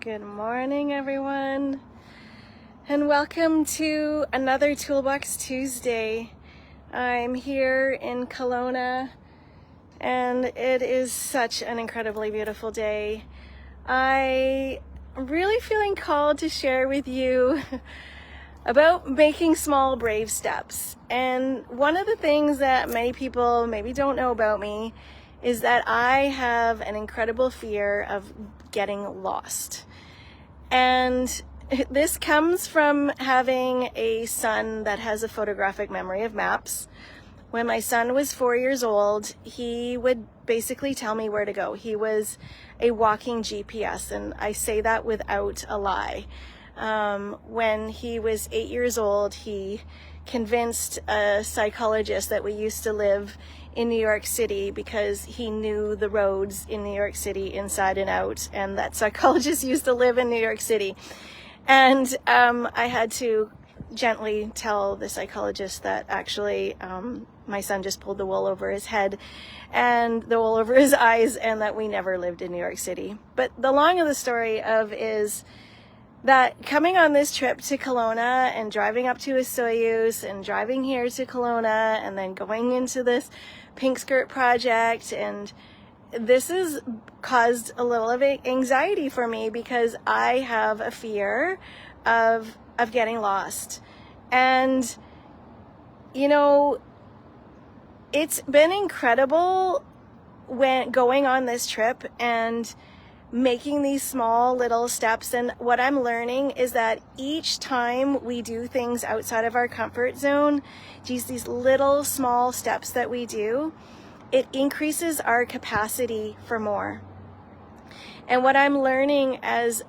Good morning, everyone, and welcome to another Toolbox Tuesday. I'm here in Kelowna, and it is such an incredibly beautiful day. I'm really feeling called to share with you about making small, brave steps. And one of the things that many people maybe don't know about me is that I have an incredible fear of getting lost. And this comes from having a son that has a photographic memory of maps. When my son was 4 years old, he would basically tell me where to go. He was a walking GPS, and I say that without a lie. When he was 8 years old, he convinced a psychologist that we used to live in New York City because he knew the roads in New York City inside and out, and that psychologist used to live in New York City. And I had to gently tell the psychologist that actually my son just pulled the wool over his head and the wool over his eyes, and that we never lived in New York City. But the long of the story is that coming on this trip to Kelowna and driving up to Osoyoos and driving here to Kelowna and then going into this pink skirt project, and this has caused a little of anxiety for me because I have a fear of getting lost. And you know, it's been incredible when going on this trip and making these small little steps. And what I'm learning is that each time we do things outside of our comfort zone, these little small steps that we do, it increases our capacity for more. And what I'm learning as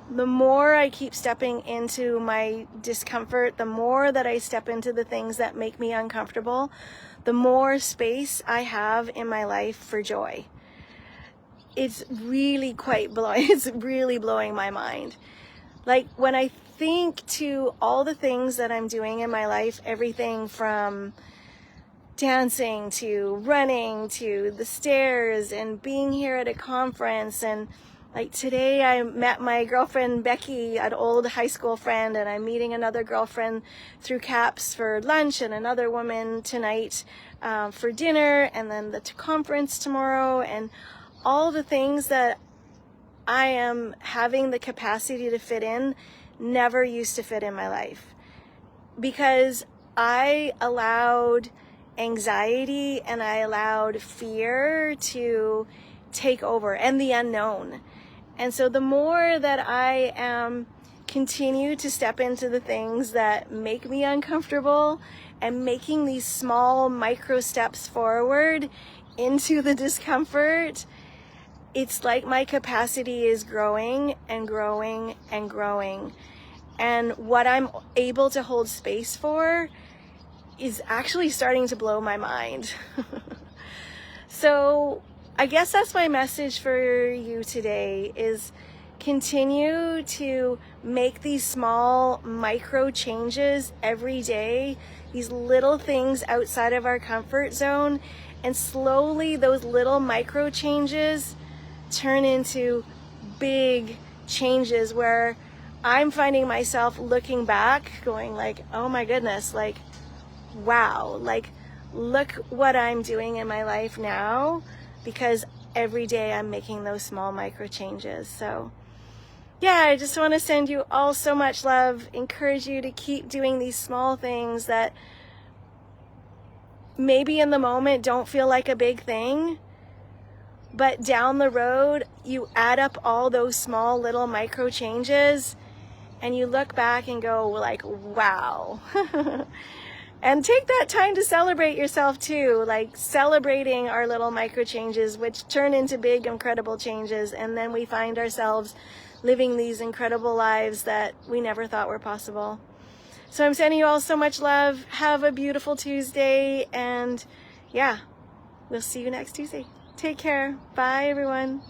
the more I keep stepping into my discomfort, the more that I step into the things that make me uncomfortable, the more space I have in my life for joy. It's really blowing my mind. Like when I think to all the things that I'm doing in my life, everything from dancing to running to the stairs and being here at a conference. And like today I met my girlfriend Becky, an old high school friend, and I'm meeting another girlfriend through CAPS for lunch and another woman tonight for dinner, and then the conference tomorrow, and all the things that I am having the capacity to fit in never used to fit in my life because I allowed anxiety and I allowed fear to take over, and the unknown. And so the more that I continue to step into the things that make me uncomfortable and making these small micro steps forward into the discomfort, it's like my capacity is growing and growing and growing. And what I'm able to hold space for is actually starting to blow my mind. So I guess that's my message for you today, is continue to make these small micro changes every day, these little things outside of our comfort zone, and slowly those little micro changes turn into big changes where I'm finding myself looking back going like, oh my goodness, like, wow, like, look what I'm doing in my life now, because every day I'm making those small micro changes. So yeah, I just want to send you all so much love, encourage you to keep doing these small things that maybe in the moment don't feel like a big thing, but down the road, you add up all those small little micro changes and you look back and go like, wow. And take that time to celebrate yourself too, like celebrating our little micro changes, which turn into big, incredible changes. And then we find ourselves living these incredible lives that we never thought were possible. So I'm sending you all so much love. Have a beautiful Tuesday. And yeah, we'll see you next Tuesday. Take care. Bye, everyone.